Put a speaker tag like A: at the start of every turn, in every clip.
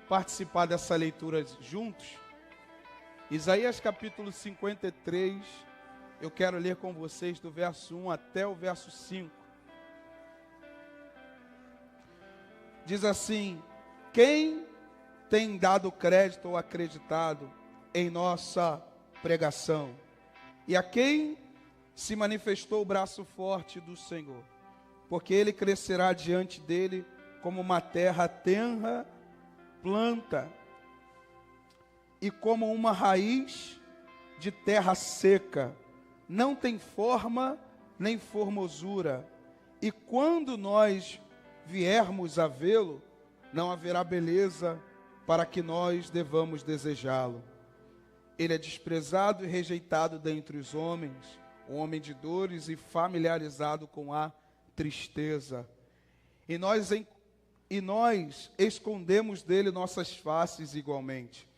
A: participar dessa leitura juntos? Isaías capítulo 53, eu quero ler com vocês do verso 1 até o verso 5. Diz assim: quem tem dado crédito ou acreditado em nossa pregação? E a quem se manifestou o braço forte do Senhor? Porque ele crescerá diante dele como uma terra tenra, planta, e como uma raiz de terra seca, não tem forma nem formosura, e quando nós viermos a vê-lo, não haverá beleza para que nós devamos desejá-lo. Ele é desprezado e rejeitado dentre os homens, um homem de dores e familiarizado com a tristeza. E nós escondemos dele nossas faces igualmente.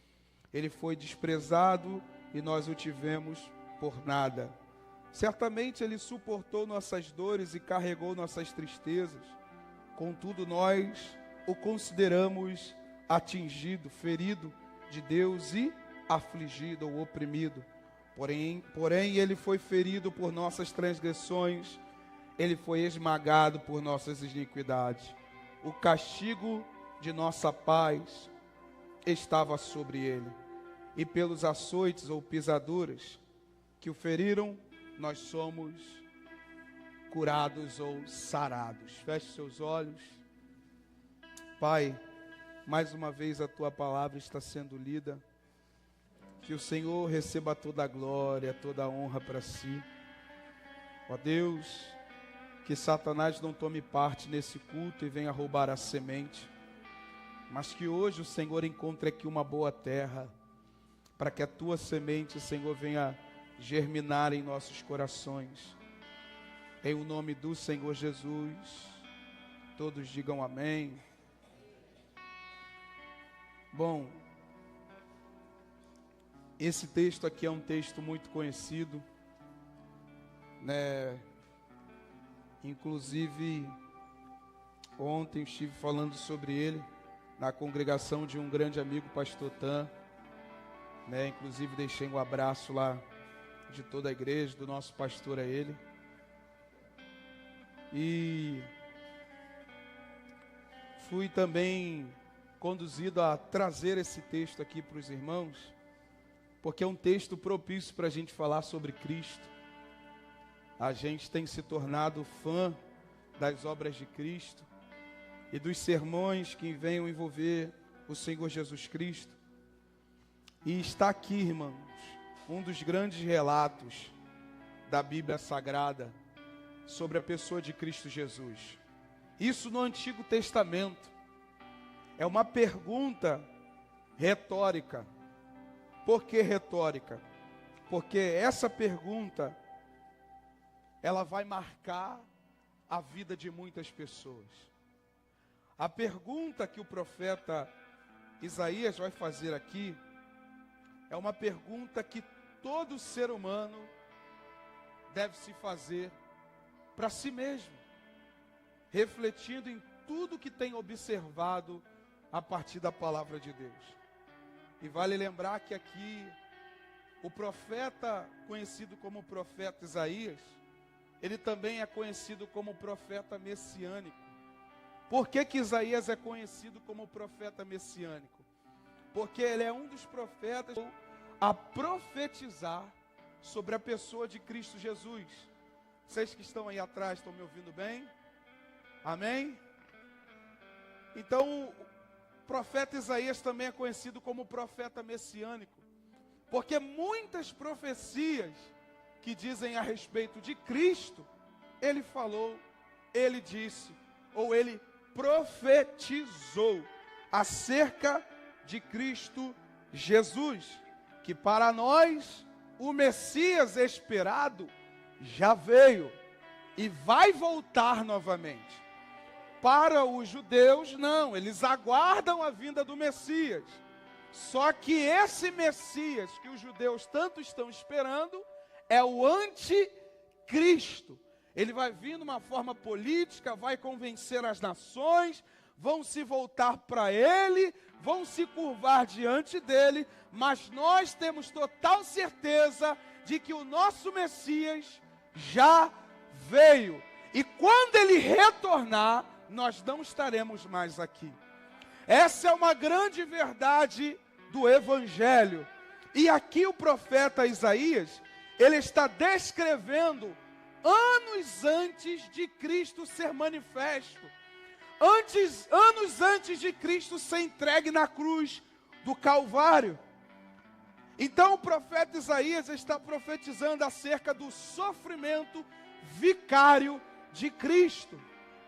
A: Ele foi desprezado e nós o tivemos por nada. Certamente ele suportou nossas dores e carregou nossas tristezas. Contudo, nós o consideramos atingido, ferido de Deus e afligido ou oprimido. Porém, ele foi ferido por nossas transgressões, ele foi esmagado por nossas iniquidades. O castigo de nossa paz estava sobre ele, e pelos açoites ou pisaduras que o feriram, nós somos curados ou sarados. Feche seus olhos. Pai, mais uma vez a tua palavra está sendo lida. Que o Senhor receba toda a glória, toda a honra para si. Ó Deus, que Satanás não tome parte nesse culto e venha roubar a semente, mas que hoje o Senhor encontre aqui uma boa terra, para que a tua semente, Senhor, venha germinar em nossos corações. Em o nome do Senhor Jesus, todos digam amém. Bom, esse texto aqui é um texto muito conhecido, né? Inclusive, ontem estive falando sobre ele na congregação de um grande amigo, pastor Tan, né? Inclusive deixei um abraço lá de toda a igreja, do nosso pastor a ele. E fui também conduzido a trazer esse texto aqui para os irmãos, porque é um texto propício para a gente falar sobre Cristo. A gente tem se tornado fã das obras de Cristo e dos sermões que venham envolver o Senhor Jesus Cristo. E está aqui, irmãos, um dos grandes relatos da Bíblia Sagrada sobre a pessoa de Cristo Jesus. Isso no Antigo Testamento. É uma pergunta retórica. Por que retórica? Porque essa pergunta, ela vai marcar a vida de muitas pessoas. A pergunta que o profeta Isaías vai fazer aqui é uma pergunta que todo ser humano deve se fazer para si mesmo, refletindo em tudo que tem observado a partir da palavra de Deus. E vale lembrar que aqui o profeta conhecido como profeta Isaías, ele também é conhecido como profeta messiânico. Por que que Isaías é conhecido como profeta messiânico? Porque ele é um dos profetas a profetizar sobre a pessoa de Cristo Jesus. Vocês que estão aí atrás, estão me ouvindo bem? Amém? Então, o profeta Isaías também é conhecido como profeta messiânico, porque muitas profecias que dizem a respeito de Cristo, ele falou, ele disse, ou ele profetizou acerca de Cristo Jesus, que para nós o Messias esperado já veio e vai voltar novamente. Para os judeus, não, eles aguardam a vinda do Messias. Só que esse Messias que os judeus tanto estão esperando é o anticristo. Ele vai vir numa forma política, vai convencer as nações, vão se voltar para Ele, vão se curvar diante dEle, mas nós temos total certeza de que o nosso Messias já veio. E quando Ele retornar, nós não estaremos mais aqui. Essa é uma grande verdade do Evangelho. E aqui o profeta Isaías, ele está descrevendo anos antes de Cristo ser manifesto. Anos antes de Cristo ser entregue na cruz do Calvário. Então o profeta Isaías está profetizando acerca do sofrimento vicário de Cristo.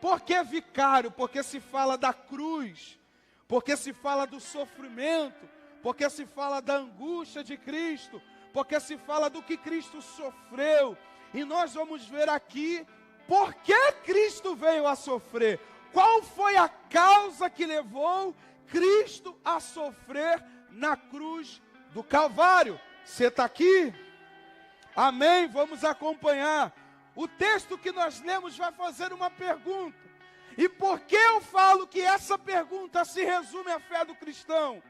A: Por que vicário? Porque se fala da cruz, porque se fala do sofrimento, porque se fala da angústia de Cristo, porque se fala do que Cristo sofreu. E nós vamos ver aqui por que Cristo veio a sofrer. Qual foi a causa que levou Cristo a sofrer na cruz do Calvário? Você está aqui? Amém? Vamos acompanhar. O texto que nós lemos vai fazer uma pergunta. E por que eu falo que essa pergunta se resume à fé do cristão?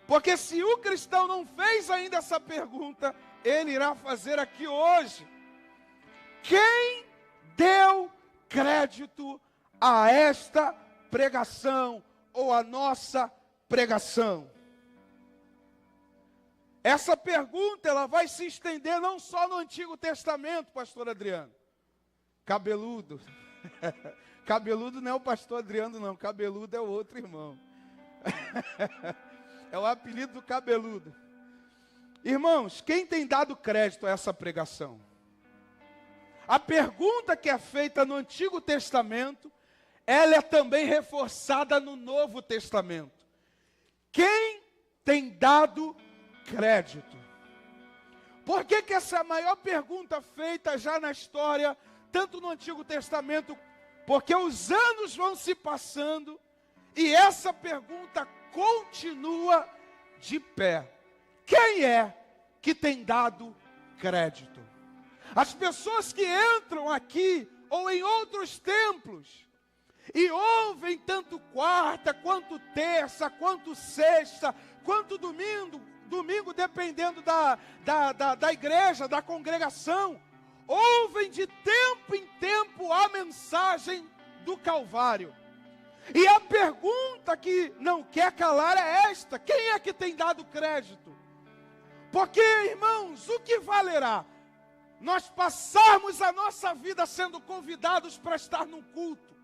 A: Porque se o cristão não fez ainda essa pergunta, ele irá fazer aqui hoje. Quem deu crédito a esta pregação ou a nossa pregação? Essa pergunta ela vai se estender não só no Antigo Testamento, pastor Adriano. Cabeludo. Cabeludo não é o pastor Adriano não, cabeludo é o outro irmão. É o apelido do cabeludo. Irmãos, quem tem dado crédito a essa pregação? A pergunta que é feita no Antigo Testamento, ela é também reforçada no Novo Testamento. Quem tem dado crédito? Por que essa é a maior pergunta feita já na história, tanto no Antigo Testamento? Porque os anos vão se passando e essa pergunta continua de pé. Quem é que tem dado crédito? As pessoas que entram aqui ou em outros templos e ouvem tanto quarta, quanto terça, quanto sexta, quanto domingo dependendo da igreja, da congregação, ouvem de tempo em tempo a mensagem do Calvário. E a pergunta que não quer calar é esta: quem é que tem dado crédito? Porque, irmãos, o que valerá nós passarmos a nossa vida sendo convidados para estar num culto,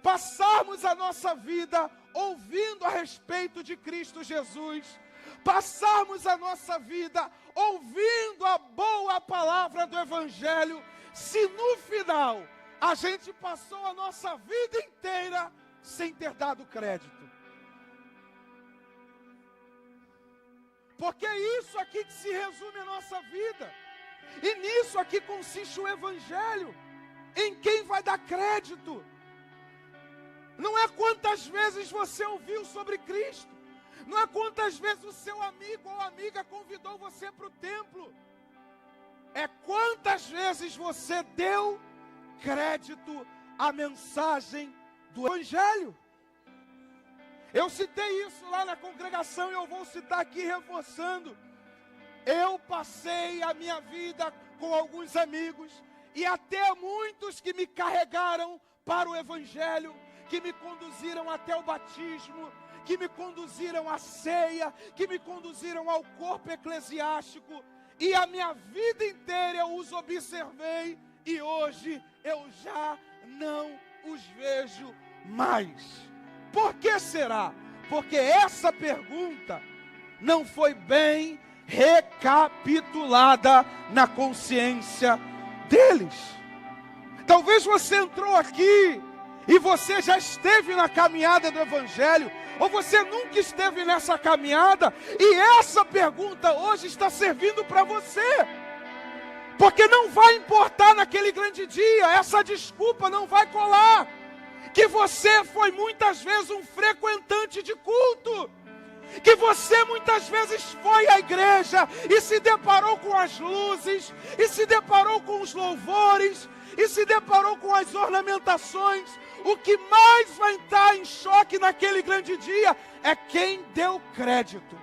A: passarmos a nossa vida ouvindo a respeito de Cristo Jesus, passarmos a nossa vida ouvindo a boa palavra do Evangelho, se no final a gente passou a nossa vida inteira sem ter dado crédito? Porque é isso aqui que se resume a nossa vida. E nisso aqui consiste o Evangelho. Em quem vai dar crédito? Não é quantas vezes você ouviu sobre Cristo. Não é quantas vezes o seu amigo ou amiga convidou você para o templo. É quantas vezes você deu crédito à mensagem do Evangelho. Eu citei isso lá na congregação e eu vou citar aqui reforçando. Eu passei a minha vida com alguns amigos e até muitos que me carregaram para o Evangelho, que me conduziram até o batismo, que me conduziram à ceia, que me conduziram ao corpo eclesiástico, e a minha vida inteira eu os observei e hoje eu já não os vejo mais. Por que será? Porque essa pergunta não foi bem recapitulada na consciência deles. Talvez você entrou aqui e você já esteve na caminhada do Evangelho, ou você nunca esteve nessa caminhada, e essa pergunta hoje está servindo para você. Porque não vai importar naquele grande dia, essa desculpa não vai colar, que você foi muitas vezes um frequentante de culto, Que você muitas vezes foi à igreja e se deparou com as luzes, e se deparou com os louvores, e se deparou com as ornamentações. O que mais vai estar em choque naquele grande dia é quem deu crédito.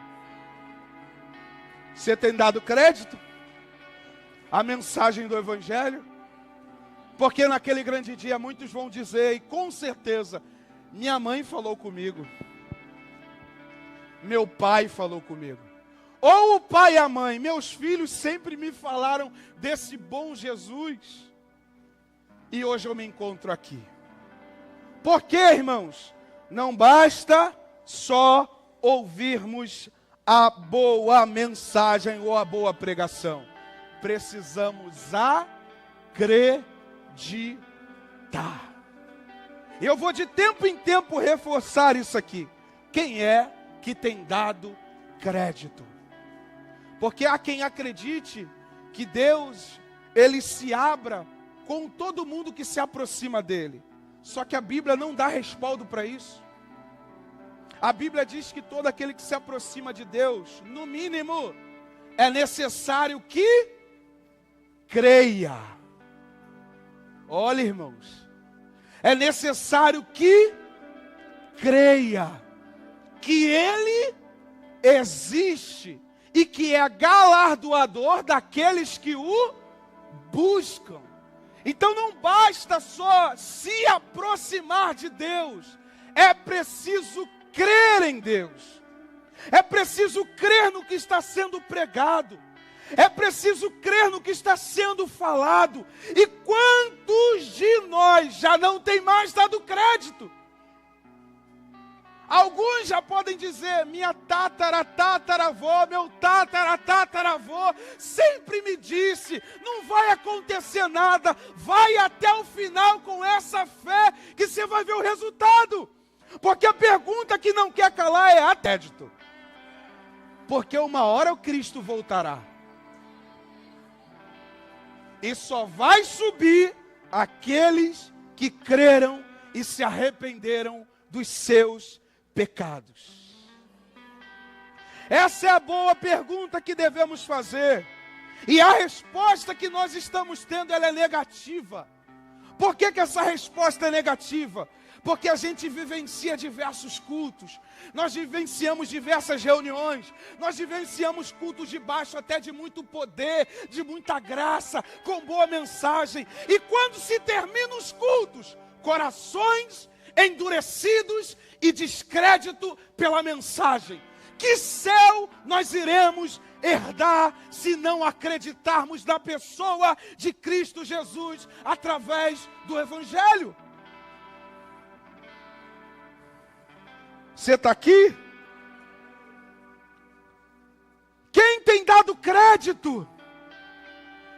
A: Você tem dado crédito à mensagem do Evangelho? Porque naquele grande dia muitos vão dizer, e com certeza, minha mãe falou comigo, meu pai falou comigo, ou o pai e a mãe, meus filhos sempre me falaram desse bom Jesus, e hoje eu me encontro aqui. Porque, irmãos, não basta só ouvirmos a boa mensagem ou a boa pregação, precisamos acreditar. Eu vou de tempo em tempo reforçar isso aqui. Quem é que tem dado crédito? Porque há quem acredite que Deus, Ele se abra com todo mundo que se aproxima dEle. Só que a Bíblia não dá respaldo para isso. A Bíblia diz que todo aquele que se aproxima de Deus, no mínimo, é necessário que creia. Olha, irmãos, é necessário que creia que Ele existe e que é galardoador daqueles que o buscam. Então não basta só se aproximar de Deus, é preciso crer em Deus, é preciso crer no que está sendo pregado, é preciso crer no que está sendo falado. E quantos de nós já não tem mais dado crédito? Alguns já podem dizer, minha tataravó, meu tataravô sempre me disse, não vai acontecer nada, vai até o final com essa fé que você vai ver o resultado. Porque a pergunta que não quer calar é a crédito. Porque uma hora o Cristo voltará. E só vai subir aqueles que creram e se arrependeram dos seus pecados. Essa é a boa pergunta que devemos fazer. E a resposta que nós estamos tendo, ela é negativa. Por que essa resposta é negativa? Porque a gente vivencia diversos cultos, nós vivenciamos diversas reuniões, nós vivenciamos cultos de baixo até de muito poder, de muita graça, com boa mensagem. E quando se terminam os cultos, corações endurecidos e descrédito pela mensagem. Que céu nós iremos herdar se não acreditarmos na pessoa de Cristo Jesus através do Evangelho? Você está aqui? Quem tem dado crédito?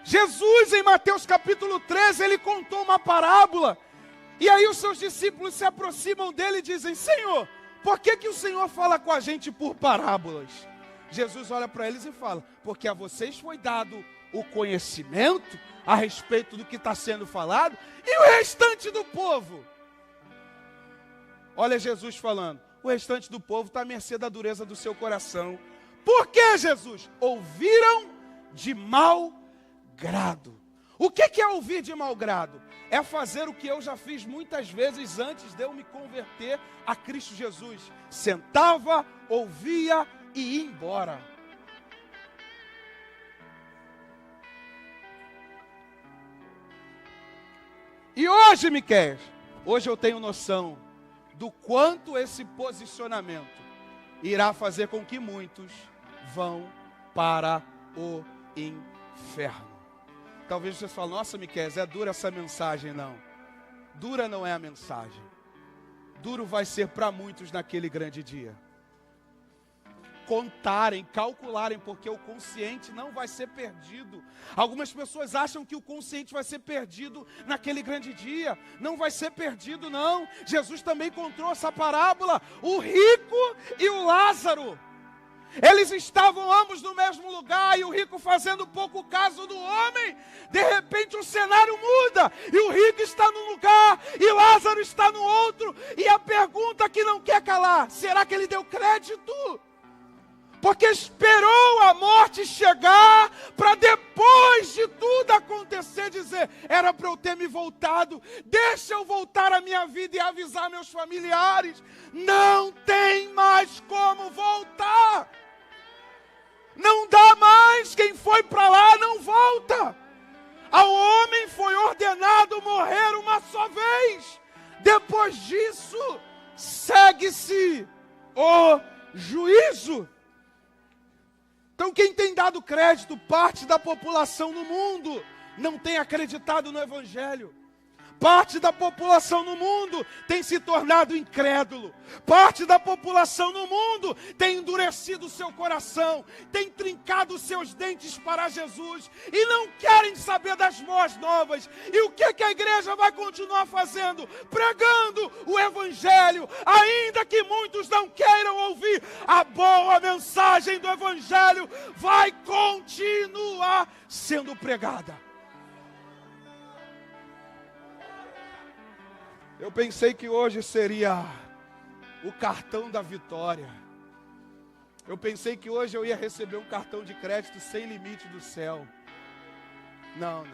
A: Jesus, em Mateus capítulo 13, ele contou uma parábola. E aí os seus discípulos se aproximam dele e dizem, Senhor, por que o Senhor fala com a gente por parábolas? Jesus olha para eles e fala, porque a vocês foi dado o conhecimento a respeito do que está sendo falado, e o restante do povo? Olha Jesus falando, o restante do povo está à mercê da dureza do seu coração. Por que, Jesus? Ouviram de mau grado. O que é ouvir de mau grado? É fazer o que eu já fiz muitas vezes antes de eu me converter a Cristo Jesus. Sentava, ouvia e ia embora. E hoje, Miqueias, hoje eu tenho noção do quanto esse posicionamento irá fazer com que muitos vão para o inferno. Talvez você fale, nossa, Miqueias, é dura essa mensagem. Não, dura não é a mensagem, duro vai ser para muitos naquele grande dia. Contarem, calcularem, porque o consciente não vai ser perdido. Algumas pessoas acham que o consciente vai ser perdido naquele grande dia. Não vai ser perdido, não. Jesus também contou essa parábola, o rico e o Lázaro. Eles estavam ambos no mesmo lugar, e o rico fazendo pouco caso do homem. De repente o cenário muda, e o rico está num lugar, e Lázaro está no outro. E a pergunta que não quer calar, será que ele deu crédito? porque esperou a morte chegar para depois de tudo acontecer dizer, era para eu ter me voltado, deixa eu voltar à minha vida e avisar meus familiares, não tem mais como voltar, não dá mais, quem foi para lá não volta. Ao homem foi ordenado morrer uma só vez, depois disso segue-se o juízo. Então quem tem dado crédito, parte da população no mundo não tem acreditado no Evangelho. Parte da população no mundo tem se tornado incrédulo. Parte da população no mundo tem endurecido o seu coração, tem trincado os seus dentes para Jesus e não querem saber das boas novas. E o que a igreja vai continuar fazendo? Pregando o Evangelho, ainda que muitos não queiram ouvir. A boa mensagem do Evangelho vai continuar sendo pregada. Eu pensei que hoje seria o cartão da vitória. Eu pensei que hoje eu ia receber um cartão de crédito sem limite do céu. Não.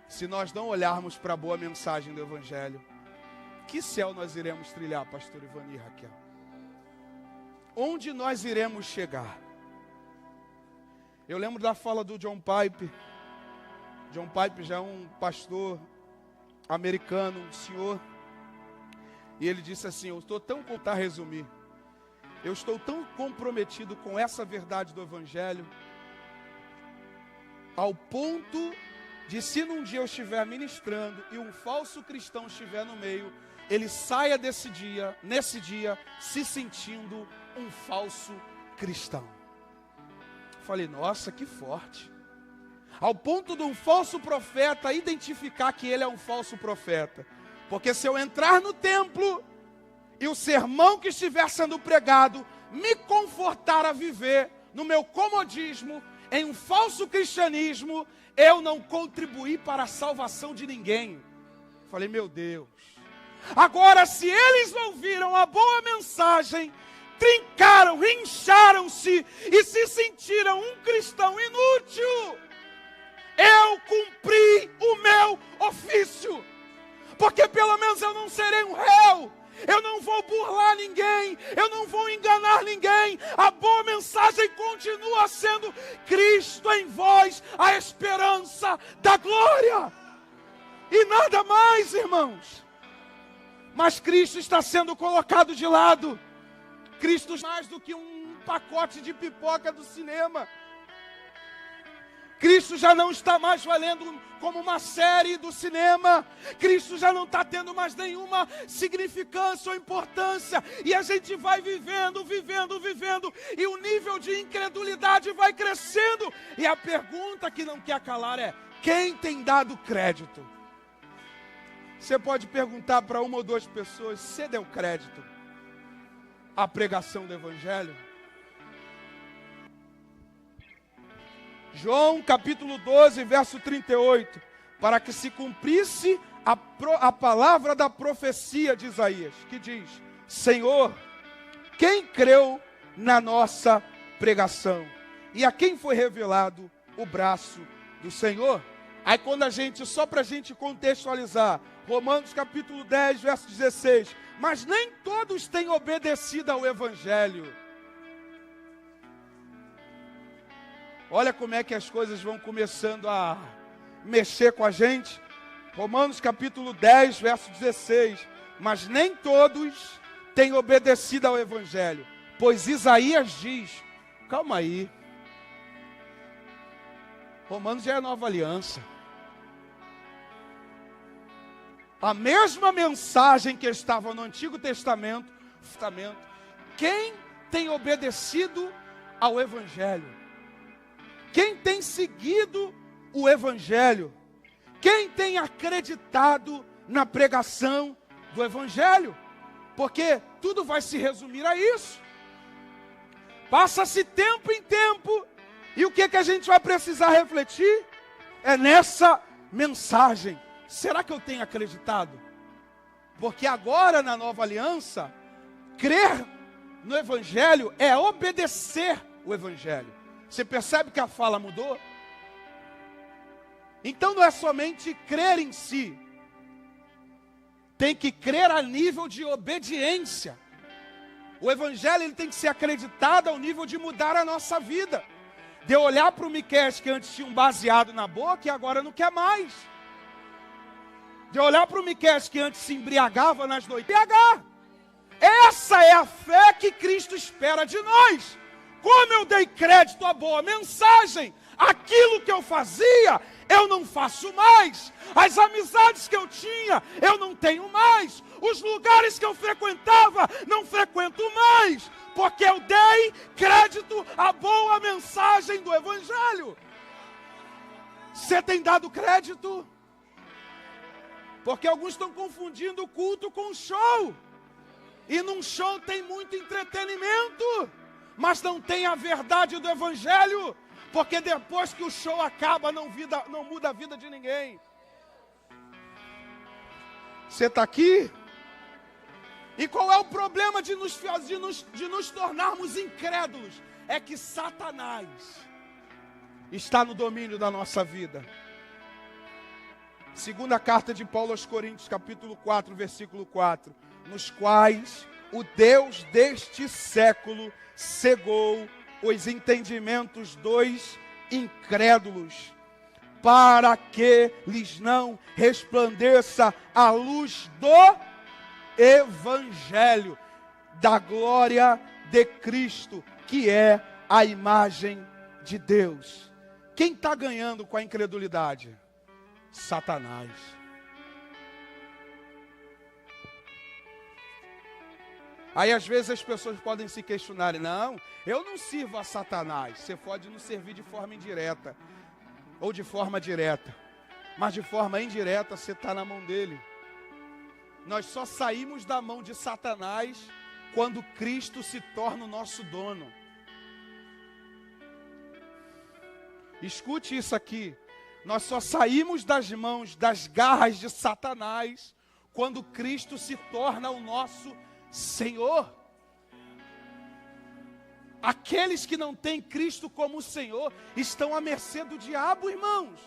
A: Se nós não olharmos para a boa mensagem do Evangelho, que céu nós iremos trilhar, pastor Ivani e Raquel? Onde nós iremos chegar? Eu lembro da fala do John Piper. John Piper já é um pastor americano, um senhor, e ele disse assim, eu estou tão comprometido com essa verdade do Evangelho, ao ponto de se num dia eu estiver ministrando e um falso cristão estiver no meio, ele saia nesse dia, se sentindo um falso cristão. Falei, nossa, que forte. Ao ponto de um falso profeta identificar que ele é um falso profeta. Porque se eu entrar no templo e o sermão que estiver sendo pregado me confortar a viver no meu comodismo, em um falso cristianismo, eu não contribuí para a salvação de ninguém. Falei, meu Deus. Agora, se eles ouviram a boa mensagem, trincaram, incharam-se e se sentiram um cristão inútil, eu cumpri o meu ofício, porque pelo menos eu não serei um réu, eu não vou burlar ninguém, eu não vou enganar ninguém. A boa mensagem continua sendo Cristo em vós, a esperança da glória, e nada mais, irmãos. Mas Cristo está sendo colocado de lado. Cristo é mais do que um pacote de pipoca do cinema. Cristo já não está mais valendo como uma série do cinema. Cristo já não está tendo mais nenhuma significância ou importância. E a gente vai vivendo. E o nível de incredulidade vai crescendo. E a pergunta que não quer calar é: quem tem dado crédito? Você pode perguntar para uma ou duas pessoas: você deu crédito à pregação do Evangelho? João capítulo 12, verso 38, para que se cumprisse a palavra da profecia de Isaías, que diz: Senhor, quem creu na nossa pregação? E a quem foi revelado o braço do Senhor? Aí quando só para a gente contextualizar, Romanos capítulo 10, verso 16, mas nem todos têm obedecido ao Evangelho. Olha como é que as coisas vão começando a mexer com a gente. Romanos capítulo 10, verso 16. Mas nem todos têm obedecido ao Evangelho. Pois Isaías diz, calma aí. Romanos já é a nova aliança. A mesma mensagem que estava no Antigo Testamento, quem tem obedecido ao Evangelho? Quem tem seguido o Evangelho? Quem tem acreditado na pregação do Evangelho? Porque tudo vai se resumir a isso. Passa-se tempo em tempo, e o que a gente vai precisar refletir? É nessa mensagem. Será que eu tenho acreditado? Porque agora na nova aliança, crer no Evangelho é obedecer o Evangelho. Você percebe que a fala mudou? Então não é somente crer em si. Tem que crer a nível de obediência. O Evangelho ele tem que ser acreditado ao nível de mudar a nossa vida. De eu olhar para o Miqueias que antes tinha um baseado na boca e agora não quer mais. De eu olhar para o Miqueias que antes se embriagava nas noites. Embriagar. Essa é a fé que Cristo espera de nós. Como eu dei crédito à boa mensagem, aquilo que eu fazia, eu não faço mais. As amizades que eu tinha, eu não tenho mais. Os lugares que eu frequentava, não frequento mais. Porque eu dei crédito à boa mensagem do Evangelho. Você tem dado crédito? Porque alguns estão confundindo o culto com show. E num show tem muito entretenimento, mas não tem a verdade do Evangelho. Porque depois que o show acaba, não muda a vida de ninguém. Você está aqui? E qual é o problema de nos tornarmos incrédulos? É que Satanás está no domínio da nossa vida. Segunda carta de Paulo aos Coríntios, capítulo 4, versículo 4. Nos quais o Deus deste século cegou os entendimentos dos incrédulos, para que lhes não resplandeça a luz do Evangelho, da glória de Cristo, que é a imagem de Deus. Quem está ganhando com a incredulidade? Satanás. Aí às vezes as pessoas podem se questionar, não, eu não sirvo a Satanás. Você pode não servir de forma indireta, ou de forma direta, mas de forma indireta você está na mão dele. Nós só saímos da mão de Satanás quando Cristo se torna o nosso dono. Escute isso aqui. Nós só saímos das mãos, das garras de Satanás, quando Cristo se torna o nosso Senhor. Aqueles que não têm Cristo como Senhor estão à mercê do diabo, irmãos.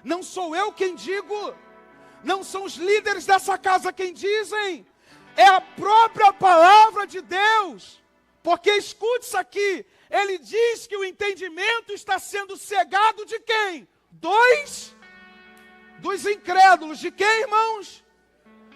A: Não sou eu quem digo, não são os líderes dessa casa quem dizem, é a própria palavra de Deus. Porque escute isso aqui, ele diz que o entendimento está sendo cegado de quem? Dos incrédulos. De quem, irmãos?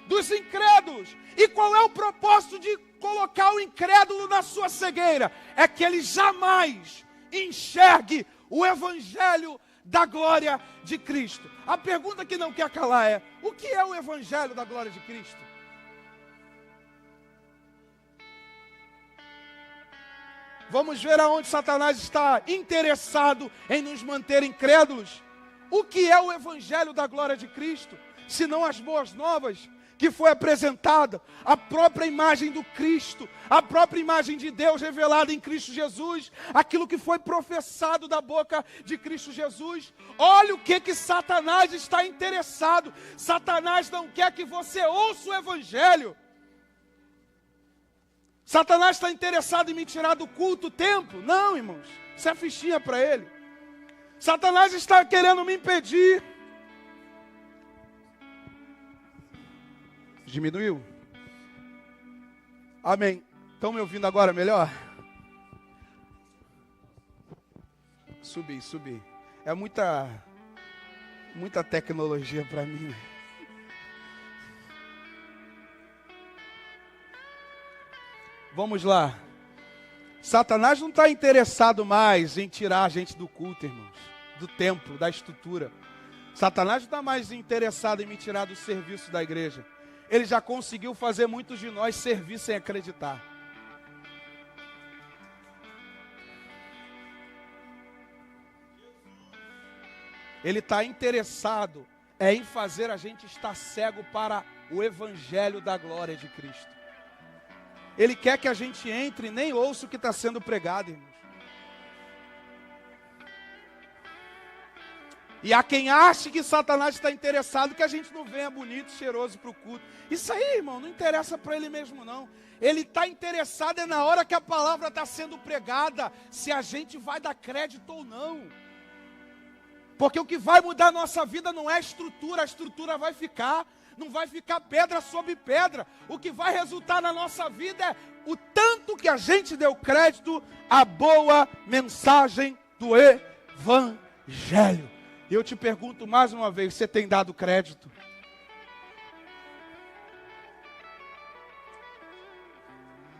A: Dos incrédulos. E qual é o propósito de colocar o incrédulo na sua cegueira? É que ele jamais enxergue o Evangelho da glória de Cristo. A pergunta que não quer calar é: o que é o Evangelho da glória de Cristo? Vamos ver aonde Satanás está interessado em nos manter incrédulos. O que é o Evangelho da glória de Cristo? Se não as boas novas que foi apresentada, a própria imagem do Cristo, a própria imagem de Deus revelada em Cristo Jesus, aquilo que foi professado da boca de Cristo Jesus. Olha o que Satanás está interessado. Satanás não quer que você ouça o Evangelho. Satanás está interessado em me tirar do culto, o templo? Não, irmãos, isso é fichinha para ele. Satanás está querendo me impedir. Diminuiu? Amém. Estão me ouvindo agora melhor? Subi. É muita tecnologia para mim. Vamos lá. Satanás não está interessado mais em tirar a gente do culto, irmãos, do templo, da estrutura. Satanás não está mais interessado em me tirar do serviço da igreja. Ele já conseguiu fazer muitos de nós servir sem acreditar. Ele está interessado em fazer a gente estar cego para o Evangelho da glória de Cristo. Ele quer que a gente entre e nem ouça o que está sendo pregado, irmãos. E há quem ache que Satanás está interessado que a gente não venha bonito, cheiroso para o culto. Isso aí, irmão, não interessa para ele mesmo, não. Ele está interessado é na hora que a palavra está sendo pregada, se a gente vai dar crédito ou não. Porque o que vai mudar a nossa vida não é a estrutura vai ficar. Não vai ficar pedra sobre pedra. O que vai resultar na nossa vida é o tanto que a gente deu crédito à boa mensagem do Evangelho. E eu te pergunto mais uma vez, você tem dado crédito?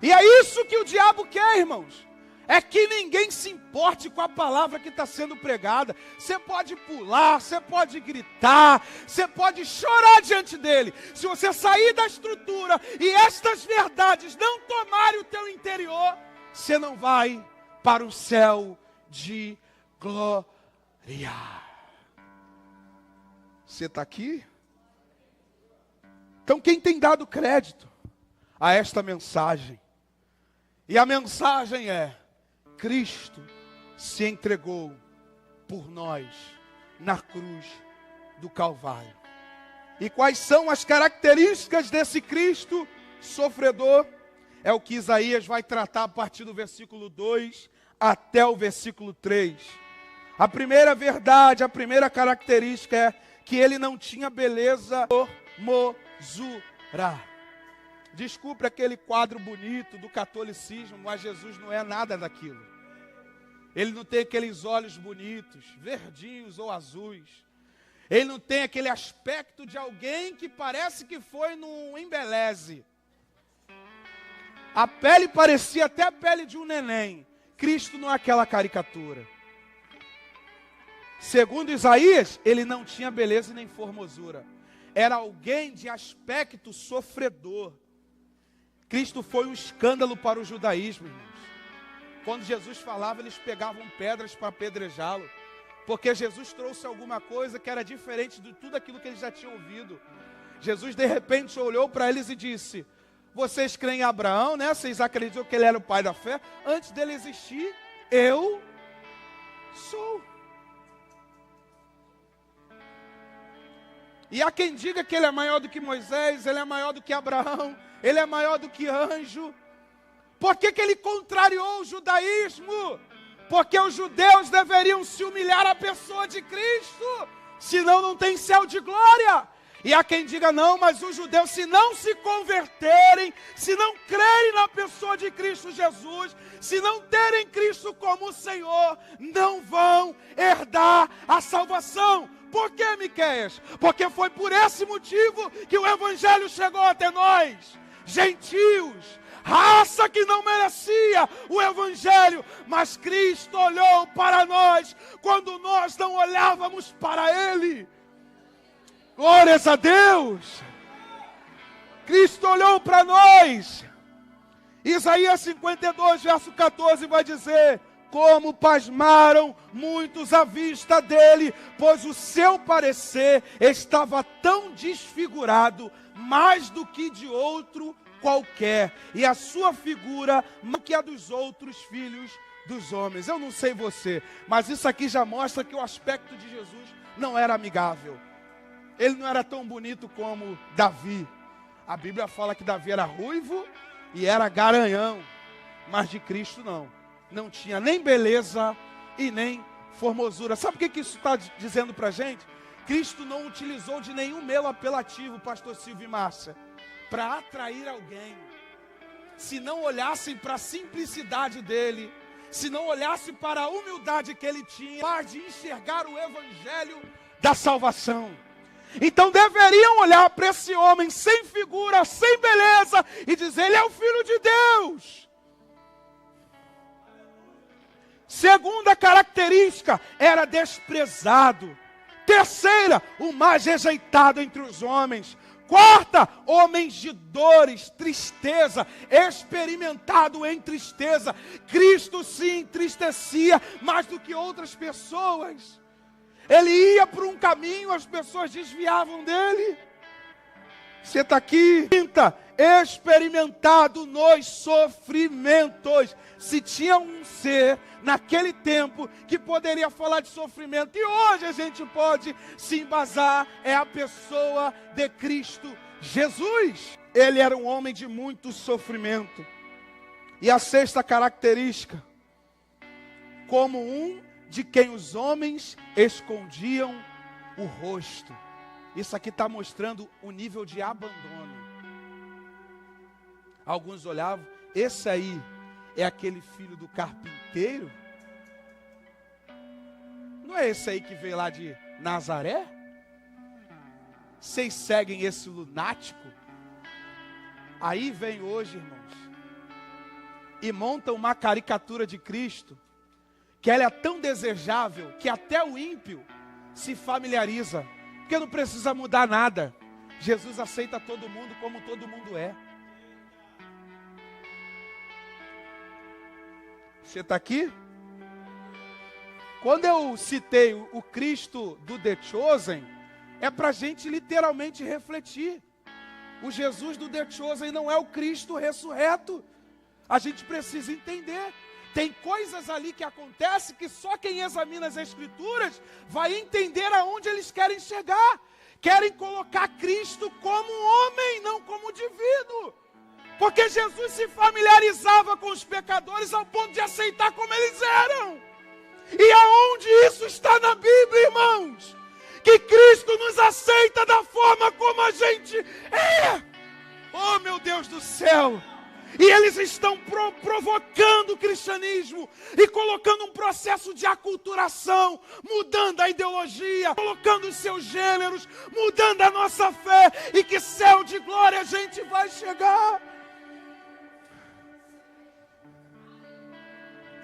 A: E é isso que o diabo quer, irmãos. É que ninguém se importe com a palavra que está sendo pregada. Você pode pular, você pode gritar, você pode chorar diante dele. Se você sair da estrutura e estas verdades não tomarem o teu interior, você não vai para o céu de glória. Você está aqui? Então quem tem dado crédito a esta mensagem? E a mensagem é: Cristo se entregou por nós na cruz do Calvário. E quais são as características desse Cristo sofredor? É o que Isaías vai tratar a partir do versículo 2 até o versículo 3. A primeira verdade, a primeira característica é que ele não tinha beleza formosura. Desculpe aquele quadro bonito do catolicismo, mas Jesus não é nada daquilo. Ele não tem aqueles olhos bonitos, verdinhos ou azuis. Ele não tem aquele aspecto de alguém que parece que foi num embeleze. A pele parecia até a pele de um neném. Cristo não é aquela caricatura. Segundo Isaías, ele não tinha beleza nem formosura. Era alguém de aspecto sofredor. Cristo foi um escândalo para o judaísmo, irmãos. Quando Jesus falava, eles pegavam pedras para apedrejá-lo. Porque Jesus trouxe alguma coisa que era diferente de tudo aquilo que eles já tinham ouvido. Jesus de repente olhou para eles e disse: vocês creem em Abraão, né? Vocês acreditam que ele era o pai da fé? Antes dele existir, eu sou. E há quem diga que ele é maior do que Moisés, ele é maior do que Abraão, ele é maior do que anjo. Por que ele contrariou o judaísmo? Porque os judeus deveriam se humilhar à pessoa de Cristo, senão não tem céu de glória. E há quem diga: não, mas os judeus, se não se converterem, se não crerem na pessoa de Cristo Jesus, se não terem Cristo como Senhor, não vão herdar a salvação. Por que, Miqueias? Porque foi por esse motivo que o Evangelho chegou até nós, gentios, raça que não merecia o Evangelho, mas Cristo olhou para nós quando nós não olhávamos para Ele. Glórias a Deus! Cristo olhou para nós. Isaías 52, verso 14 vai dizer: como pasmaram muitos à vista dele, pois o seu parecer estava tão desfigurado, mais do que de outro qualquer, e a sua figura mais que a dos outros filhos dos homens. Eu não sei você, mas isso aqui já mostra que o aspecto de Jesus não era amigável. Ele não era tão bonito como Davi. A Bíblia fala que Davi era ruivo e era garanhão, mas de Cristo não. Não tinha nem beleza e nem formosura. Sabe o que isso está dizendo para a gente? Cristo não utilizou de nenhum meio apelativo, pastor Silvio e Márcia, para atrair alguém. Se não olhassem para a simplicidade dele, se não olhassem para a humildade que ele tinha, para de enxergar o Evangelho da salvação. Então deveriam olhar para esse homem sem figura, sem beleza, e dizer: ele é o Filho de Deus. Segunda característica, era desprezado. Terceira, o mais rejeitado entre os homens. Quarta, homens de dores, tristeza, experimentado em tristeza. Cristo se entristecia mais do que outras pessoas. Ele ia por um caminho, as pessoas desviavam dele. Você está aqui. Quinta, experimentado nos sofrimentos. Se tinha um ser naquele tempo que poderia falar de sofrimento, e hoje a gente pode se embasar, é a pessoa de Cristo Jesus. Ele era um homem de muito sofrimento. E a sexta característica, como um de quem os homens escondiam o rosto. Isso aqui está mostrando o nível de abandono. Alguns olhavam, esse aí é aquele filho do carpinteiro? Não é esse aí que veio lá de Nazaré? Vocês seguem esse lunático? Aí vem hoje, irmãos, e montam uma caricatura de Cristo, que ela é tão desejável, que até o ímpio se familiariza, porque não precisa mudar nada. Jesus aceita todo mundo como todo mundo é. Você está aqui? Quando eu citei o Cristo do The Chosen, é para a gente literalmente refletir. O Jesus do The Chosen não é o Cristo ressurreto. A gente precisa entender. Tem coisas ali que acontecem que só quem examina as Escrituras vai entender aonde eles querem chegar. Querem colocar Cristo como homem, não como divino. Porque Jesus se familiarizava com os pecadores ao ponto de aceitar como eles eram. E aonde isso está na Bíblia, irmãos? Que Cristo nos aceita da forma como a gente é. Oh, meu Deus do céu! E eles estão provocando o cristianismo e colocando um processo de aculturação, mudando a ideologia, colocando os seus gêneros, mudando a nossa fé. E que céu de glória a gente vai chegar.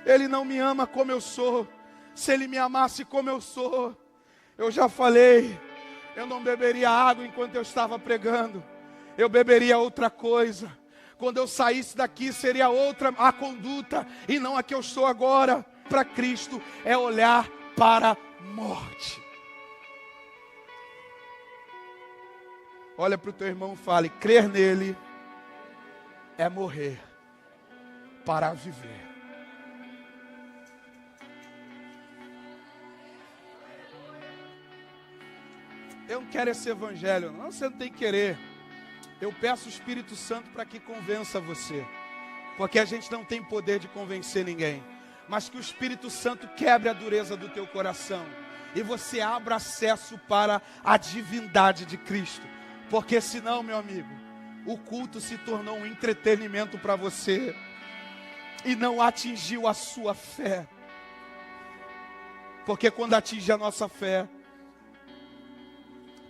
A: Ele não me ama como eu sou. Se Ele me amasse como eu sou, eu já falei, eu não beberia água enquanto eu estava pregando. Eu beberia outra coisa. Quando eu saísse daqui seria outra a conduta e não a que eu sou agora. Para Cristo é olhar para a morte. Olha para o teu irmão e fale, crer nele é morrer para viver. Eu não quero esse evangelho, não, você não tem que querer. Eu peço o Espírito Santo para que convença você. Porque a gente não tem poder de convencer ninguém. Mas que o Espírito Santo quebre a dureza do teu coração. E você abra acesso para a divindade de Cristo. Porque senão, meu amigo, o culto se tornou um entretenimento para você. E não atingiu a sua fé. Porque quando atinge a nossa fé,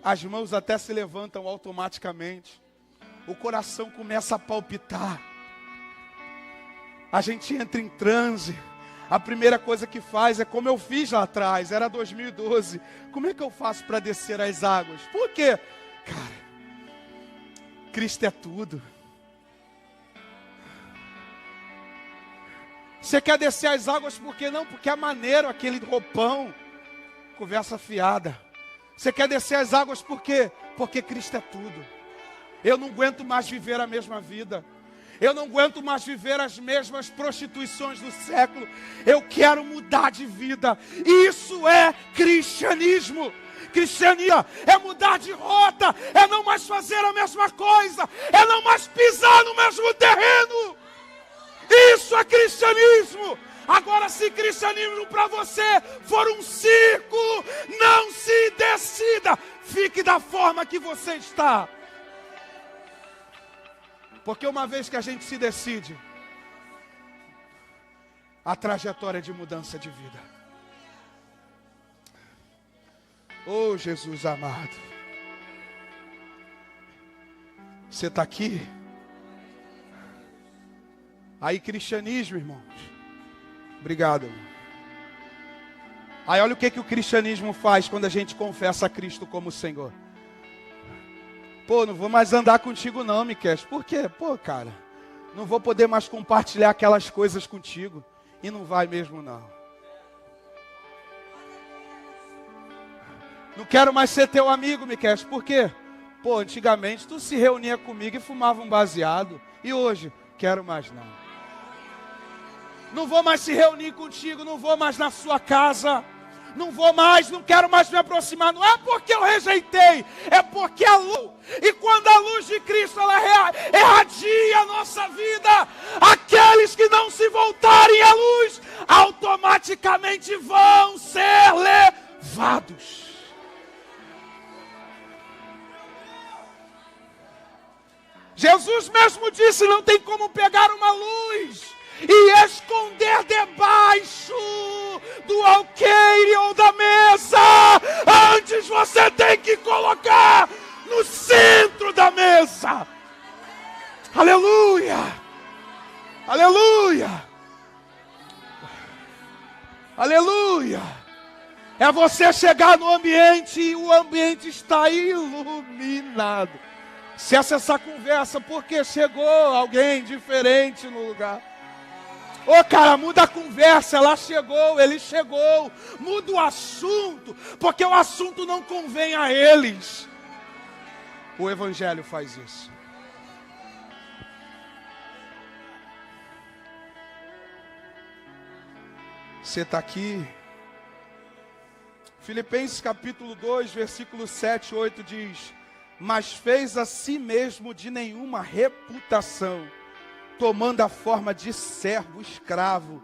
A: as mãos até se levantam automaticamente. O coração começa a palpitar. A gente entra em transe. A primeira coisa que faz é como eu fiz lá atrás. Era 2012. Como é que eu faço para descer as águas? Por quê? Cara, Cristo é tudo. Você quer descer as águas por quê? Não, porque é maneiro aquele roupão. Conversa fiada. Você quer descer as águas por quê? Porque Cristo é tudo. Eu não aguento mais viver a mesma vida. Eu não aguento mais viver as mesmas prostituições do século. Eu quero mudar de vida. Isso é cristianismo. Cristianismo é mudar de rota. É não mais fazer a mesma coisa. É não mais pisar no mesmo terreno. Isso é cristianismo. Agora, se cristianismo para você for um circo, não se decida. Fique da forma que você está. Porque uma vez que a gente se decide, a trajetória de mudança de vida. Oh, Jesus amado. Você está aqui? Aí, cristianismo, irmãos. Obrigado. Aí olha o que o cristianismo faz quando a gente confessa a Cristo como Senhor. Pô, não vou mais andar contigo não, Miquel. Por quê? Pô, cara, não vou poder mais compartilhar aquelas coisas contigo. E não vai mesmo não. Não quero mais ser teu amigo, Miquel. Por quê? Pô, antigamente tu se reunia comigo e fumava um baseado. E hoje, quero mais não. Não vou mais se reunir contigo, não vou mais na sua casa. Não vou mais, não quero mais me aproximar. Não é porque eu rejeitei, é porque a luz. E quando a luz de Cristo ela irradia a nossa vida, aqueles que não se voltarem à luz, automaticamente vão ser levados. Jesus mesmo disse, não tem como pegar uma luz e esconder debaixo do alqueire ou da mesa. Antes você tem que colocar no centro da mesa. Aleluia! Aleluia! Aleluia! É você chegar no ambiente e o ambiente está iluminado. Se essa conversa, porque chegou alguém diferente no lugar. Ô cara, muda a conversa, ela chegou, ele chegou. Muda o assunto, porque o assunto não convém a eles. O Evangelho faz isso. Você está aqui. Filipenses capítulo 2, versículo 7 e 8 diz: mas fez a si mesmo de nenhuma reputação, tomando a forma de servo escravo,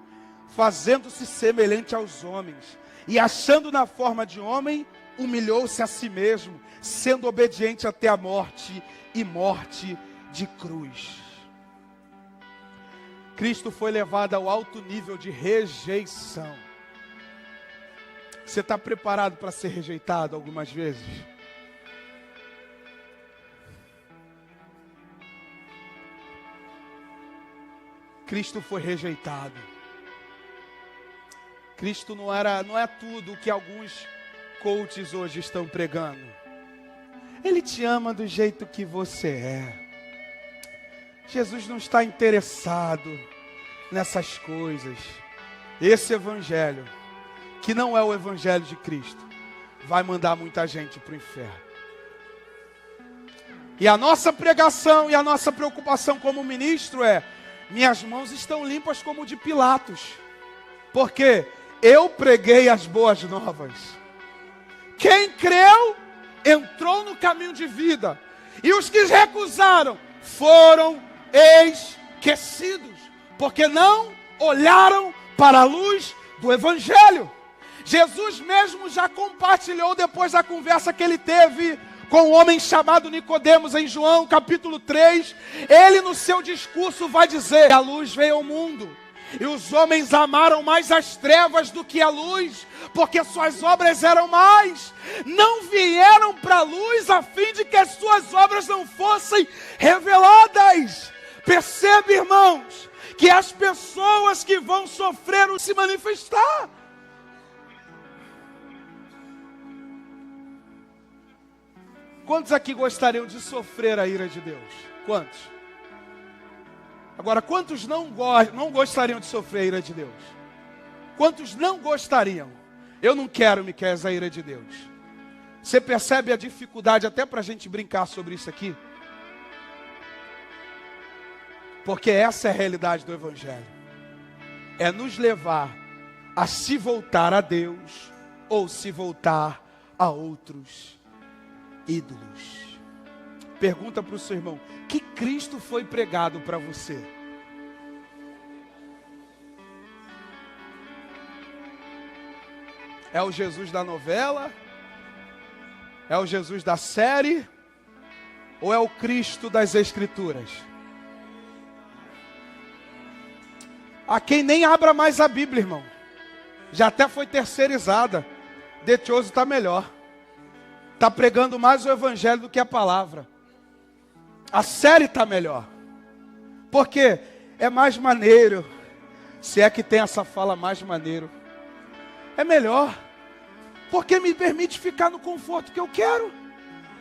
A: fazendo-se semelhante aos homens, e achando na forma de homem, humilhou-se a si mesmo, sendo obediente até a morte, e morte de cruz. Cristo foi levado ao alto nível de rejeição. Você está preparado para ser rejeitado algumas vezes? Cristo foi rejeitado. Cristo não é tudo o que alguns coaches hoje estão pregando. Ele te ama do jeito que você é. Jesus não está interessado nessas coisas. Esse evangelho, que não é o evangelho de Cristo, vai mandar muita gente para o inferno. E a nossa pregação e a nossa preocupação como ministro é: minhas mãos estão limpas como de Pilatos, porque eu preguei as boas novas. Quem creu, entrou no caminho de vida, e os que recusaram foram esquecidos, porque não olharam para a luz do Evangelho. Jesus mesmo já compartilhou depois da conversa que ele teve com um homem chamado Nicodemos em João capítulo 3, ele no seu discurso vai dizer: a luz veio ao mundo, e os homens amaram mais as trevas do que a luz, porque suas obras eram más. Não vieram para a luz a fim de que as suas obras não fossem reveladas. Percebe, irmãos, que as pessoas que vão sofrer o se manifestar. Quantos aqui gostariam de sofrer a ira de Deus? Quantos? Agora, quantos não gostariam de sofrer a ira de Deus? Quantos não gostariam? Eu não quero, Miqueias, a ira de Deus. Você percebe a dificuldade até para a gente brincar sobre isso aqui? Porque essa é a realidade do Evangelho. É nos levar a se voltar a Deus ou se voltar a outros ídolos. Pergunta para o seu irmão: que Cristo foi pregado para você? É o Jesus da novela? É o Jesus da série? Ou é o Cristo das Escrituras? Há quem nem abra mais a Bíblia, irmão. Já até foi terceirizada. Detioso está melhor. Está pregando mais o Evangelho do que a palavra. A série está melhor. Porque é mais maneiro. Se é que tem essa fala, mais maneiro. É melhor. Porque me permite ficar no conforto que eu quero.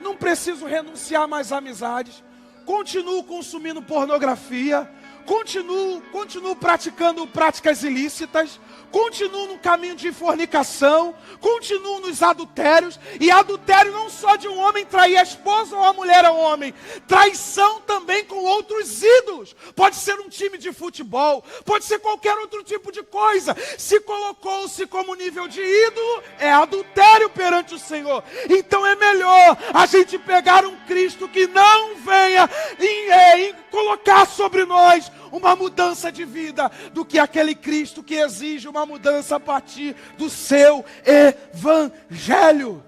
A: Não preciso renunciar mais a amizades. Continuo consumindo pornografia. continuo praticando práticas ilícitas, continuo no caminho de fornicação, continuo nos adultérios, e adultério não só de um homem trair a esposa ou a mulher ao homem, traição também com outros ídolos, pode ser um time de futebol, pode ser qualquer outro tipo de coisa, se colocou-se como nível de ídolo, é adultério perante o Senhor. Então é melhor a gente pegar um Cristo que não venha em colocar sobre nós uma mudança de vida, do que aquele Cristo que exige uma mudança a partir do seu evangelho.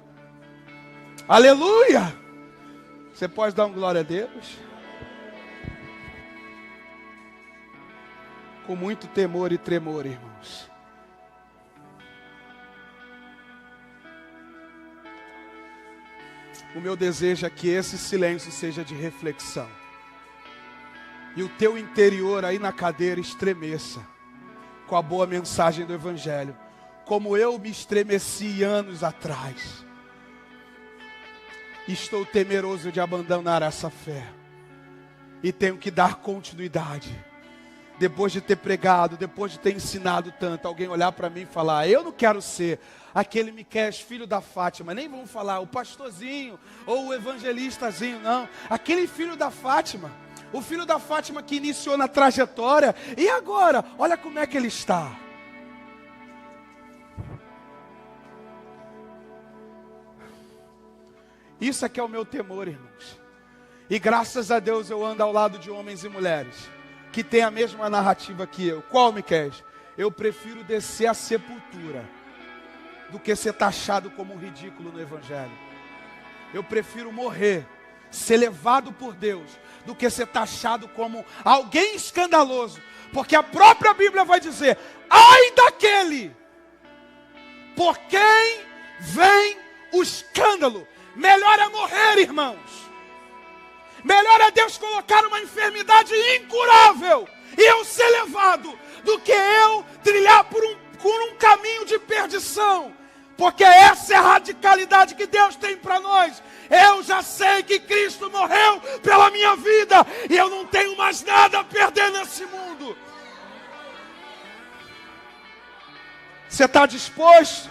A: Aleluia! Você pode dar um glória a Deus? Com muito temor e tremor, irmãos. O meu desejo é que esse silêncio seja de reflexão. E o teu interior aí na cadeira estremeça com a boa mensagem do Evangelho, como eu me estremeci anos atrás. Estou temeroso de abandonar essa fé e tenho que dar continuidade. Depois de ter pregado, depois de ter ensinado tanto, alguém olhar para mim e falar: eu não quero ser aquele Miqueias, filho da Fátima. Nem vamos falar o pastorzinho ou o evangelistazinho, não. Aquele filho da Fátima. O filho da Fátima que iniciou na trajetória. E agora? Olha como é que ele está. Isso é que é o meu temor, irmãos. E graças a Deus eu ando ao lado de homens e mulheres que têm a mesma narrativa que eu. Qual, Miqueias? Eu prefiro descer à sepultura do que ser taxado como um ridículo no Evangelho. Eu prefiro morrer, ser levado por Deus, do que ser taxado como alguém escandaloso. Porque a própria Bíblia vai dizer: ai daquele por quem vem o escândalo. Melhor é morrer, irmãos. Melhor é Deus colocar uma enfermidade incurável e eu ser levado, do que eu trilhar por um caminho de perdição. Porque essa é a radicalidade que Deus tem para nós. Eu já sei que Cristo morreu pela minha vida e eu não tenho mais nada a perder nesse mundo. Você está disposto?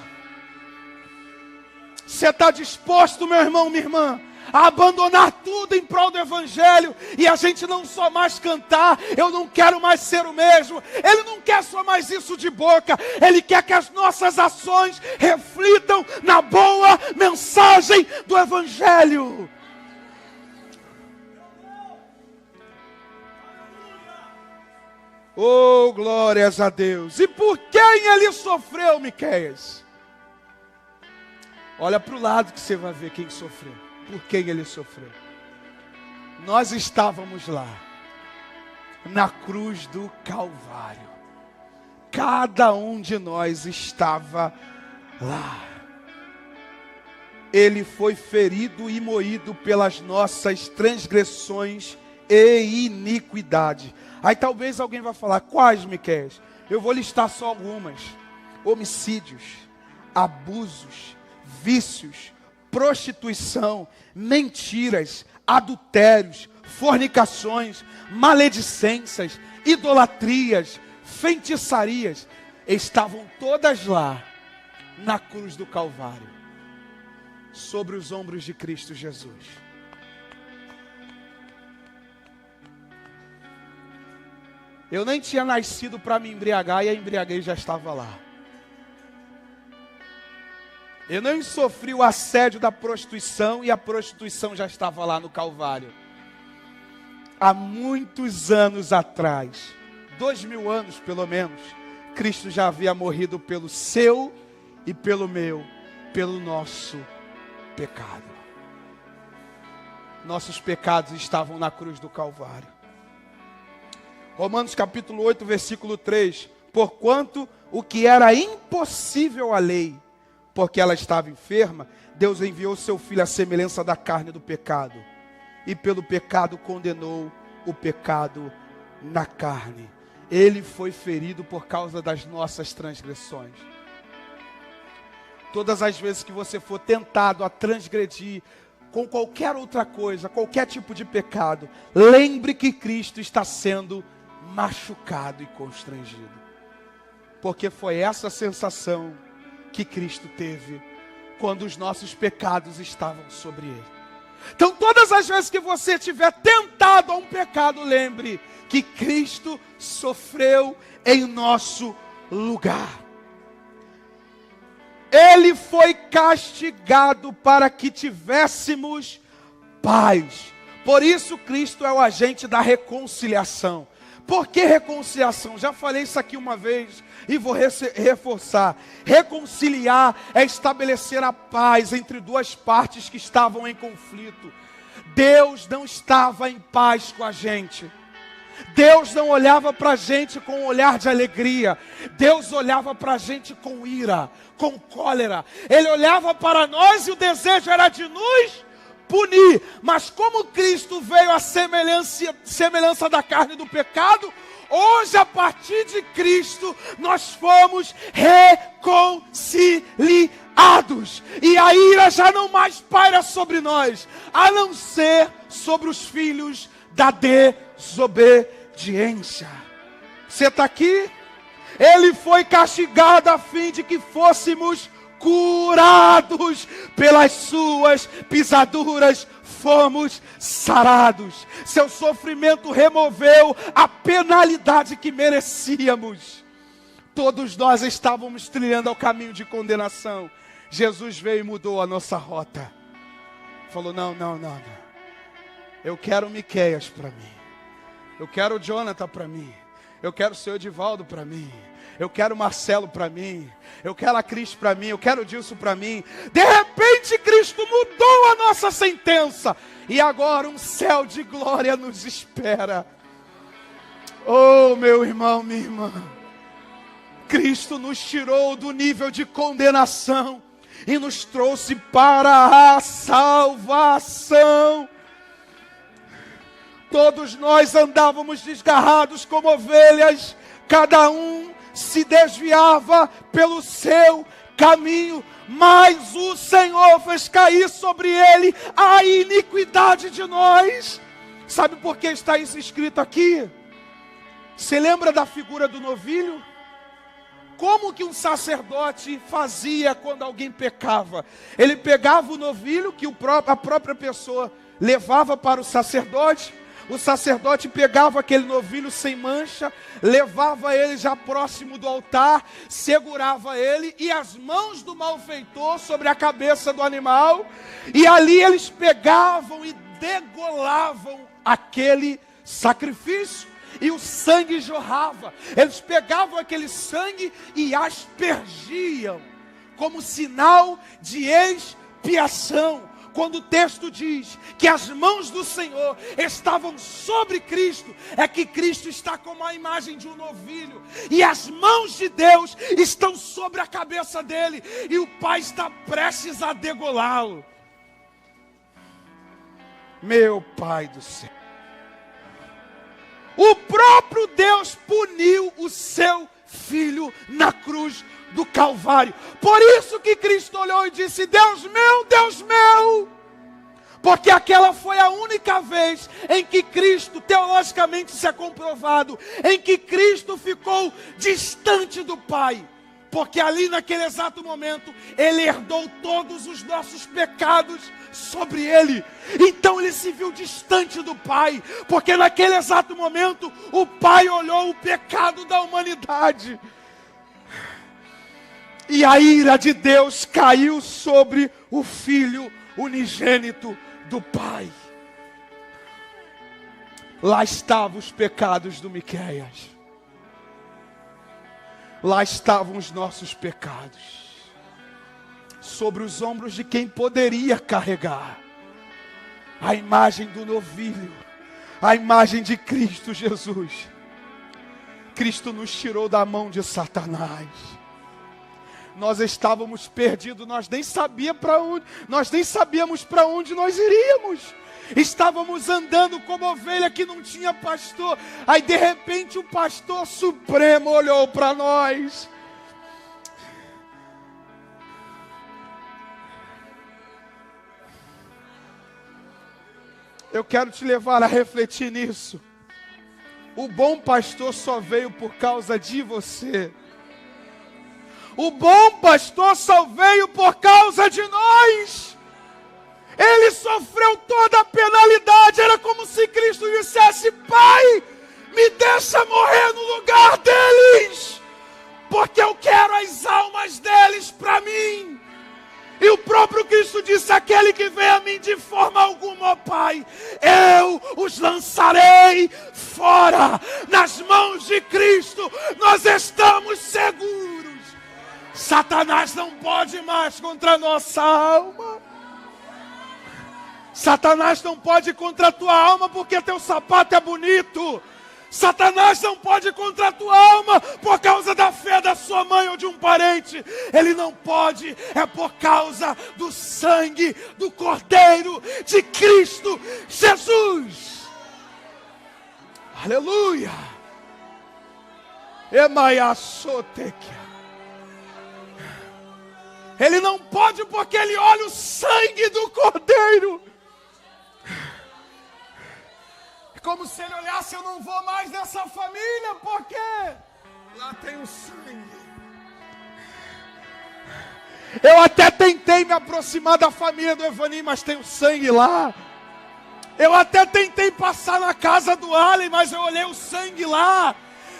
A: Você está disposto, meu irmão, minha irmã, a abandonar tudo em prol do Evangelho, e a gente não só mais cantar, eu não quero mais ser o mesmo. Ele não quer só mais isso de boca, Ele quer que as nossas ações reflitam na boa mensagem do Evangelho. Oh, glórias a Deus. E por quem ele sofreu, Miqueias? Olha para o lado que você vai ver quem sofreu. Por quem ele sofreu? Nós estávamos lá, na cruz do Calvário. Cada um de nós estava lá. Ele foi ferido e moído pelas nossas transgressões e iniquidade. Aí talvez alguém vai falar: quais, Miqueias? Eu vou listar só algumas: homicídios, abusos, vícios, prostituição, mentiras, adultérios, fornicações, maledicências, idolatrias, feitiçarias, estavam todas lá na cruz do Calvário, sobre os ombros de Cristo Jesus. Eu nem tinha nascido para me embriagar e a embriaguez já estava lá. Eu nem sofri o assédio da prostituição e a prostituição já estava lá no Calvário. Há muitos anos atrás, 2000 anos pelo menos, Cristo já havia morrido pelo seu e pelo meu, pelo nosso pecado. Nossos pecados estavam na cruz do Calvário. Romanos capítulo 8, versículo 3. Porquanto o que era impossível à lei, porque ela estava enferma, Deus enviou seu Filho à semelhança da carne do pecado. E pelo pecado condenou o pecado na carne. Ele foi ferido por causa das nossas transgressões. Todas as vezes que você for tentado a transgredir com qualquer outra coisa, qualquer tipo de pecado, lembre que Cristo está sendo machucado e constrangido. Porque foi essa sensação que Cristo teve quando os nossos pecados estavam sobre Ele. Então, todas as vezes que você estiver tentado a um pecado, lembre que Cristo sofreu em nosso lugar. Ele foi castigado para que tivéssemos paz. Por isso Cristo é o agente da reconciliação. Por que reconciliação? Já falei isso aqui uma vez e vou reforçar. Reconciliar é estabelecer a paz entre duas partes que estavam em conflito. Deus não estava em paz com a gente. Deus não olhava para a gente com um olhar de alegria. Deus olhava para a gente com ira, com cólera. Ele olhava para nós e o desejo era de nos punir. Mas como Cristo veio à semelhança da carne do pecado, hoje a partir de Cristo nós fomos reconciliados. E a ira já não mais paira sobre nós, a não ser sobre os filhos da desobediência. Você está aqui? Ele foi castigado a fim de que fôssemos curados, pelas suas pisaduras fomos sarados. Seu sofrimento removeu a penalidade que merecíamos. Todos nós estávamos trilhando ao caminho de condenação. Jesus veio e mudou a nossa rota. Falou, não. Eu quero Miqueias para mim. Eu quero o Jonathan para mim. Eu quero o seu Edivaldo para mim. Eu quero o Marcelo para mim. Eu quero a Cris para mim. Eu quero o Dilson para mim. De repente Cristo mudou a nossa sentença. E agora um céu de glória nos espera. Oh, meu irmão, minha irmã. Cristo nos tirou do nível de condenação e nos trouxe para a salvação. Todos nós andávamos desgarrados como ovelhas, cada um se desviava pelo seu caminho, mas o Senhor fez cair sobre ele a iniquidade de nós. Sabe por que está isso escrito aqui? Você lembra da figura do novilho? Como que um sacerdote fazia quando alguém pecava? Ele pegava o novilho que a própria pessoa levava para o sacerdote pegava aquele novilho sem mancha, levava ele já próximo do altar, segurava ele e as mãos do malfeitor sobre a cabeça do animal, e ali eles pegavam e degolavam aquele sacrifício, e o sangue jorrava. Eles pegavam aquele sangue e aspergiam, como sinal de expiação. Quando o texto diz que as mãos do Senhor estavam sobre Cristo, é que Cristo está como a imagem de um novilho, e as mãos de Deus estão sobre a cabeça dele, e o Pai está prestes a degolá-lo. Meu Pai do céu, o próprio Deus puniu o seu Filho na cruz do Calvário. Por isso que Cristo olhou e disse: Deus meu, porque aquela foi a única vez em que Cristo, teologicamente isso é comprovado, em que Cristo ficou distante do Pai. Porque ali naquele exato momento, Ele herdou todos os nossos pecados sobre Ele. Então Ele se viu distante do Pai, porque naquele exato momento, o Pai olhou o pecado da humanidade. E a ira de Deus caiu sobre o Filho unigênito do Pai. Lá estavam os pecados do Miqueias. Lá estavam os nossos pecados, sobre os ombros de quem poderia carregar a imagem do novilho, a imagem de Cristo Jesus. Cristo nos tirou da mão de Satanás. Nós estávamos perdidos, nós nem sabíamos para onde nós iríamos. Estávamos andando como ovelha que não tinha pastor. Aí de repente o pastor supremo olhou para nós. Eu quero te levar a refletir nisso. O bom pastor só veio por causa de você. O bom pastor só veio por causa de nós. Ele sofreu toda a penalidade. Era como se Cristo dissesse: Pai, me deixa morrer no lugar deles, porque eu quero as almas deles para mim. E o próprio Cristo disse: aquele que vem a mim de forma alguma, ó Pai, eu os lançarei fora. Nas mãos de Cristo nós estamos seguros. Satanás não pode mais contra a nossa alma. Satanás não pode contra a tua alma porque teu sapato é bonito. Satanás não pode contra a tua alma por causa da fé da sua mãe ou de um parente. Ele não pode, é por causa do sangue do Cordeiro de Cristo Jesus. Aleluia. Emaiaçotequia. Ele não pode porque ele olha o sangue do Cordeiro. Como se ele olhasse: eu não vou mais nessa família, porque lá tem o sangue. Eu até tentei me aproximar da família do Evanim, mas tem o sangue lá. Eu até tentei passar na casa do Allen, mas eu olhei o sangue lá.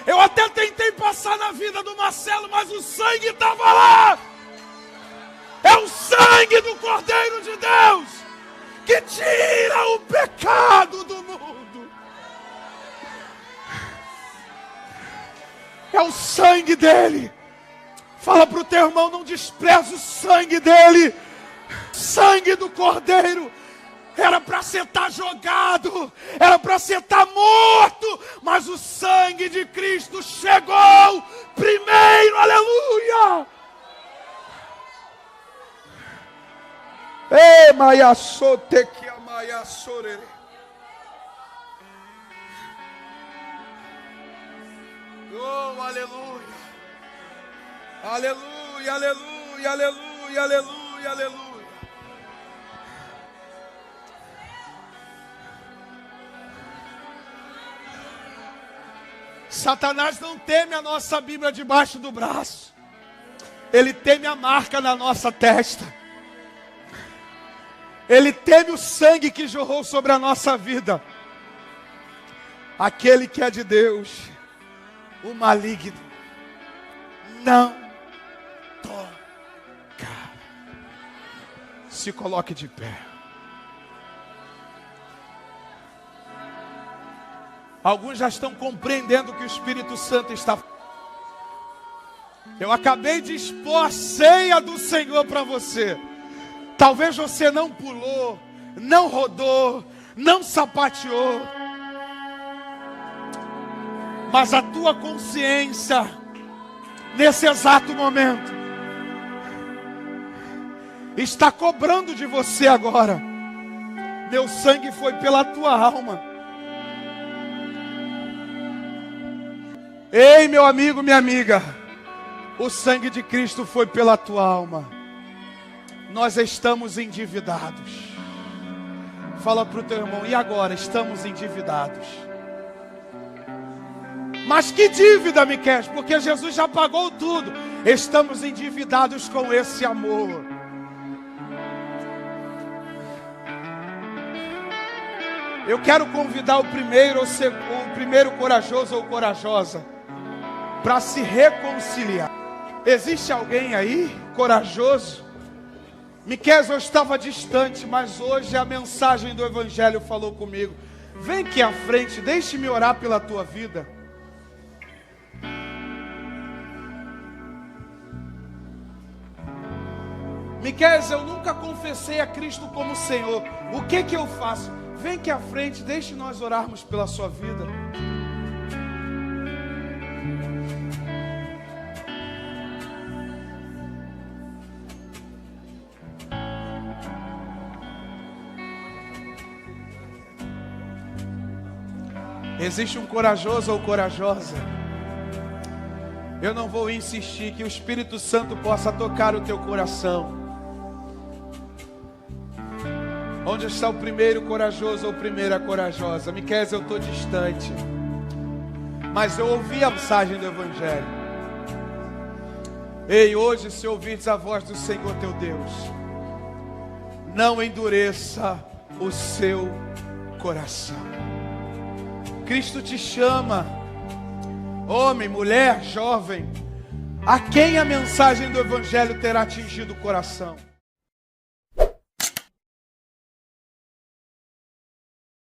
A: Eu até tentei passar na vida do Marcelo, mas o sangue estava lá. É o sangue do Cordeiro de Deus que tira o pecado do mundo. É o sangue dele. Fala para o teu irmão: não despreze o sangue dele. Sangue do Cordeiro. Era para você estar jogado, era para você estar morto, mas o sangue de Cristo chegou primeiro. Aleluia. Ei, maiaçote que amaiaçorere. Oh, aleluia. Aleluia, aleluia, aleluia, aleluia, aleluia. Satanás não teme a nossa Bíblia debaixo do braço. Ele teme a marca na nossa testa. Ele teme o sangue que jorrou sobre a nossa vida. Aquele que é de Deus, o maligno não toca. Se coloque de pé. Alguns já estão compreendendo o que o Espírito Santo está. Eu acabei de expor a ceia do Senhor para você. Talvez você não pulou, não rodou, não sapateou, mas a tua consciência, nesse exato momento, está cobrando de você agora: meu sangue foi pela tua alma. Ei, meu amigo, minha amiga, o sangue de Cristo foi pela tua alma. Nós estamos endividados. Fala para o teu irmão: e agora? Estamos endividados. Mas que dívida, Miqueias? Porque Jesus já pagou tudo. Estamos endividados com esse amor. Eu quero convidar o primeiro corajoso ou corajosa para se reconciliar. Existe alguém aí corajoso? Miqueias, eu estava distante, mas hoje a mensagem do Evangelho falou comigo. Vem aqui à frente, deixe-me orar pela tua vida. Miqueias, eu nunca confessei a Cristo como Senhor. O que eu faço? Vem aqui à frente, deixe nós orarmos pela sua vida. Existe um corajoso ou corajosa? Eu não vou insistir, que o Espírito Santo possa tocar o teu coração. Onde está o primeiro corajoso ou primeira corajosa? Miqueias, eu estou distante. mas eu ouvi a mensagem do Evangelho. Ei, hoje, se ouvires a voz do Senhor teu Deus, não endureça o seu coração. Cristo te chama, homem, mulher, jovem, a quem a mensagem do Evangelho terá atingido o coração?